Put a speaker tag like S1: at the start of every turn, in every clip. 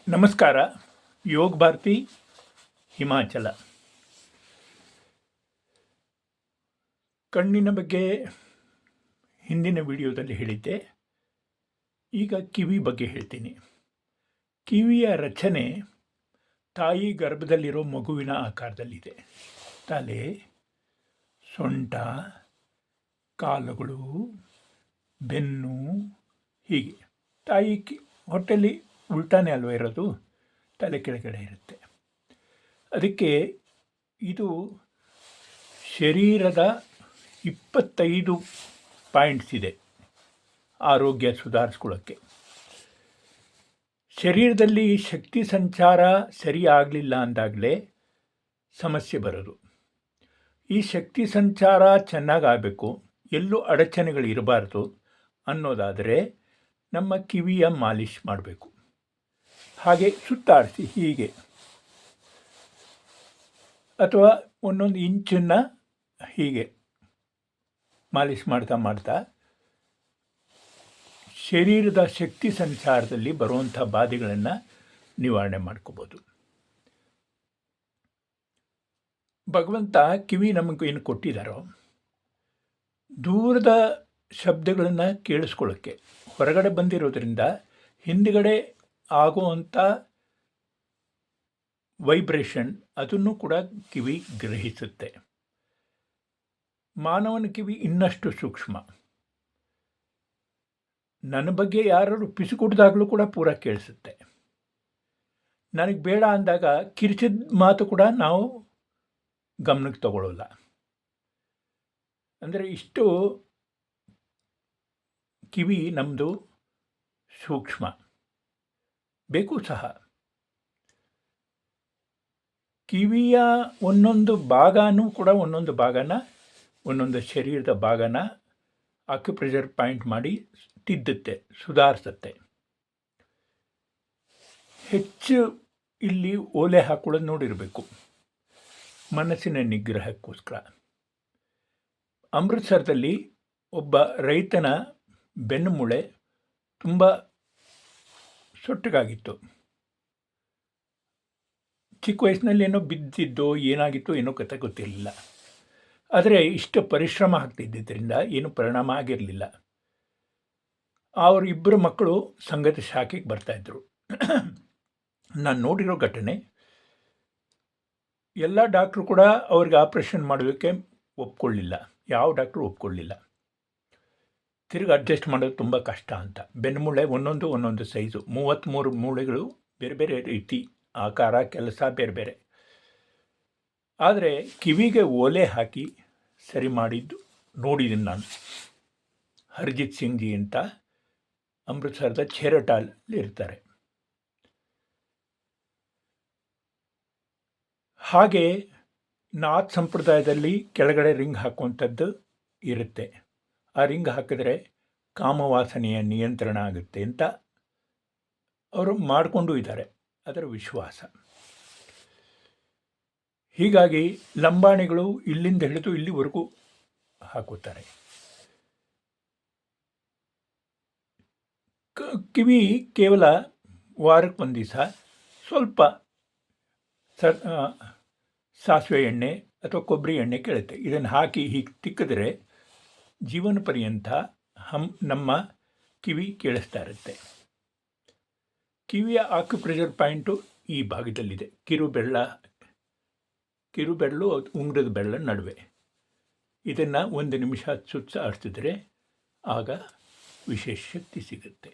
S1: ನಮಸ್ಕಾರ. ಯೋಗ ಭಾರತಿ ಹಿಮಾಚಲ. ಕಣ್ಣಿನ ಬಗ್ಗೆ ಹಿಂದಿನ ವಿಡಿಯೋದಲ್ಲಿ ಹೇಳಿದ್ದೆ. ಈಗ ಕಿವಿ ಬಗ್ಗೆ ಹೇಳ್ತೀನಿ. ಕಿವಿಯ ರಚನೆ ತಾಯಿ ಗರ್ಭದಲ್ಲಿರೋ ಮಗುವಿನ ಆಕಾರದಲ್ಲಿದೆ. ತಲೆ, ಸೊಂಟ, ಕಾಲುಗಳು, ಬೆನ್ನು, ಹೀಗೆ. ತಾಯಿ ಹೊಟ್ಟೆಯಲ್ಲಿ ಉಲ್ಟಾನೇ ಅಲ್ವ ಇರೋದು, ತಲೆ ಕೆಳಗಡೆ ಇರುತ್ತೆ. ಅದಕ್ಕೆ ಇದು ಶರೀರದ 25 ಪಾಯಿಂಟ್ಸ್ ಇದೆ ಆರೋಗ್ಯ ಸುಧಾರಿಸ್ಕೊಳ್ಳೋಕ್ಕೆ. ಶರೀರದಲ್ಲಿ ಶಕ್ತಿ ಸಂಚಾರ ಸರಿ ಆಗಲಿಲ್ಲ ಅಂದಾಗಲೇ ಸಮಸ್ಯೆ ಬರೋದು. ಈ ಶಕ್ತಿ ಸಂಚಾರ ಚೆನ್ನಾಗಾಗಬೇಕು, ಎಲ್ಲೂ ಅಡಚಣೆಗಳು ಇರಬಾರ್ದು ಅನ್ನೋದಾದರೆ ನಮ್ಮ ಕಿವಿಯ ಮಾಲಿಷ್ ಮಾಡಬೇಕು. ಹಾಗೆ ಸುತ್ತಾಡಿಸಿ ಹೀಗೆ, ಅಥವಾ ಒಂದೊಂದು ಇಂಚನ್ನು ಹೀಗೆ ಮಾಲಿಷ್ ಮಾಡ್ತಾ ಶರೀರದ ಶಕ್ತಿ ಸಂಚಾರದಲ್ಲಿ ಬರುವಂಥ ಬಾಧೆಗಳನ್ನು ನಿವಾರಣೆ ಮಾಡ್ಕೋಬೋದು. ಭಗವಂತ ಕಿವಿ ನಮಗೆ ಏನು ಕೊಟ್ಟಿದ್ದಾರೋ, ದೂರದ ಶಬ್ದಗಳನ್ನು ಕೇಳಿಸ್ಕೊಳ್ಳೋಕ್ಕೆ. ಹೊರಗಡೆ ಬಂದಿರೋದ್ರಿಂದ ಹಿಂದುಗಡೆ ಆಗುವಂಥ ವೈಬ್ರೇಷನ್ ಅದನ್ನು ಕೂಡ ಕಿವಿ ಗ್ರಹಿಸುತ್ತೆ. ಮಾನವನ ಕಿವಿ ಇನ್ನಷ್ಟು ಸೂಕ್ಷ್ಮ. ನನ್ನ ಬಗ್ಗೆ ಯಾರು ಪಿಸುಕುಡ್ದಾಗಲೂ ಕೂಡ ಪೂರ ಕೇಳಿಸುತ್ತೆ. ನನಗೆ ಬೇಡ ಅಂದಾಗ ಕಿರಿಚಿದ ಮಾತು ಕೂಡ ನಾವು ಗಮನಕ್ಕೆ ತಗೊಳ್ಳೋಲ್ಲ. ಅಂದರೆ ಇಷ್ಟು ಕಿವಿ ನಮ್ಮದು ಸೂಕ್ಷ್ಮ, ಬೇಕು ಸಹ. ಕಿವಿಯ ಒಂದೊಂದು ಭಾಗನೂ ಕೂಡ ಒಂದೊಂದು ಶರೀರದ ಭಾಗನ ಅಕ್ಯುಪ್ರೆಷರ್ ಪಾಯಿಂಟ್ ಮಾಡಿ ತಿದ್ದುತ್ತೆ, ಸುಧಾರಿಸುತ್ತೆ. ಹೆಚ್ಚು ಇಲ್ಲಿ ಓಲೆ ಹಾಕೊಳ್ಳೋದು ನೋಡಿರಬೇಕು, ಮನಸ್ಸಿನ ನಿಗ್ರಹಕ್ಕೋಸ್ಕರ. ಅಮೃತಸರದಲ್ಲಿ ಒಬ್ಬ ರೈತನ ಬೆನ್ನುಮೂಳೆ ತುಂಬ ಸೊಟ್ಟಗಾಗಿತ್ತು. ಚಿಕ್ಕ ವಯಸ್ಸಿನಲ್ಲಿ ಏನೋ ಬಿದ್ದಿದ್ದೋ ಏನಾಗಿತ್ತೋ ಏನೋ ಕತೆ ಗೊತ್ತಿರಲಿಲ್ಲ. ಆದರೆ ಇಷ್ಟು ಪರಿಶ್ರಮ ಆಗ್ತಿದ್ದರಿಂದ ಏನು ಪರಿಣಾಮ ಆಗಿರಲಿಲ್ಲ. ಅವರಿಬ್ಬರು ಮಕ್ಕಳು ಸಂಗತಿ ಶಾಖೆಗೆ ಬರ್ತಾಯಿದ್ರು. ನಾನು ನೋಡಿರೋ ಘಟನೆ. ಎಲ್ಲ ಡಾಕ್ಟ್ರು ಕೂಡ ಅವ್ರಿಗೆ ಆಪ್ರೇಷನ್ ಮಾಡೋದಕ್ಕೆ ಒಪ್ಕೊಳ್ಳಿಲ್ಲ. ಯಾವ ಡಾಕ್ಟ್ರು ಒಪ್ಕೊಳ್ಳಿಲ್ಲ. ತಿರುಗಿ ಅಡ್ಜಸ್ಟ್ ಮಾಡೋದು ತುಂಬ ಕಷ್ಟ ಅಂತ. ಬೆನ್ನುಮೂಳೆ ಒಂದೊಂದು ಸೈಜು, 33 ಮೂಳೆಗಳು ಬೇರೆ ಬೇರೆ ರೀತಿ, ಆಕಾರ, ಕೆಲಸ ಬೇರೆ ಬೇರೆ. ಆದರೆ ಕಿವಿಗೆ ಓಲೆ ಹಾಕಿ ಸರಿ ಮಾಡಿದ್ದು ನೋಡಿದ್ದೀನಿ ನಾನು. ಹರ್ಜಿತ್ ಸಿಂಗ್ ಜಿ ಅಂತ ಅಮೃತಸರದ ಛೇರಟಾಲಲ್ಲಿ ಇರ್ತಾರೆ. ಹಾಗೆ ನಾಥ್ ಸಂಪ್ರದಾಯದಲ್ಲಿ ಕೆಳಗಡೆ ರಿಂಗ್ ಹಾಕುವಂಥದ್ದು ಇರುತ್ತೆ. ಆ ರಿಂಗ್ ಹಾಕಿದ್ರೆ ಕಾಮವಾಸನೆಯ ನಿಯಂತ್ರಣ ಆಗುತ್ತೆ ಅಂತ ಅವರು ಮಾಡಿಕೊಂಡು ಇದ್ದಾರೆ, ಅದರ ವಿಶ್ವಾಸ. ಹೀಗಾಗಿ ಲಂಬಾಣಿಗಳು ಇಲ್ಲಿಂದ ಹಿಡಿದು ಇಲ್ಲಿವರೆಗೂ ಹಾಕುತ್ತಾರೆ. ಕಿವಿ ಕೇವಲ ವಾರಕ್ಕೆ ಒಂದು ದಿವಸ ಸ್ವಲ್ಪ ಸಾಸಿವೆ ಎಣ್ಣೆ ಅಥವಾ ಕೊಬ್ಬರಿ ಎಣ್ಣೆ ಕೇಳುತ್ತೆ, ಇದನ್ನು ಹಾಕಿ ಹೀಗೆ ತಿಕ್ಕಿದ್ರೆ ಜೀವನ ಪರ್ಯಂತ ನಮ್ಮ ಕಿವಿ ಕೇಳಿಸ್ತಾ ಇರುತ್ತೆ. ಕಿವಿಯ ಆಕ್ಯುಪ್ರೆಷರ್ ಪಾಯಿಂಟು ಈ ಭಾಗದಲ್ಲಿದೆ. ಕಿರುಬೆರಳು ಉಂಗುರದ ಬೆರಳ ನಡುವೆ. ಇದನ್ನು 1 ನಿಮಿಷ ಸುತ್ತಾಡಿಸಿದ್ರೆ ಆಗ ವಿಶೇಷ ಶಕ್ತಿ ಸಿಗುತ್ತೆ.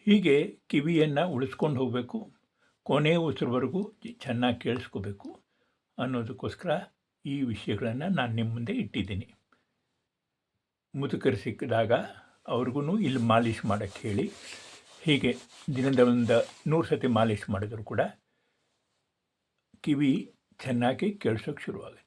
S1: ಹೀಗೆ ಕಿವಿಯನ್ನು ಉಳಿಸ್ಕೊಂಡು ಹೋಗಬೇಕು, ಕೊನೆ ಉಸಿರುವರೆಗೂ ಚೆನ್ನಾಗಿ ಕೇಳಿಸ್ಕೋಬೇಕು ಅನ್ನೋದಕ್ಕೋಸ್ಕರ ಈ ವಿಷಯಗಳನ್ನು ನಾನು ನಿಮ್ಮ ಮುಂದೆ ಇಟ್ಟಿದ್ದೀನಿ. ಮುದುಕರು ಸಿಕ್ಕಿದಾಗ ಅವ್ರಿಗೂ ಇಲ್ಲಿ ಮಾಲಿಷ್ ಮಾಡೋಕ್ಕೆ ಹೇಳಿ, ಹೀಗೆ ದಿನದ 100 ಸತಿ ಮಾಲಿಷ್ ಮಾಡಿದ್ರು ಕೂಡ ಕಿವಿ ಚೆನ್ನಾಗಿ ಕೇಳಿಸೋಕ್ಕೆ ಶುರುವಾಗುತ್ತೆ.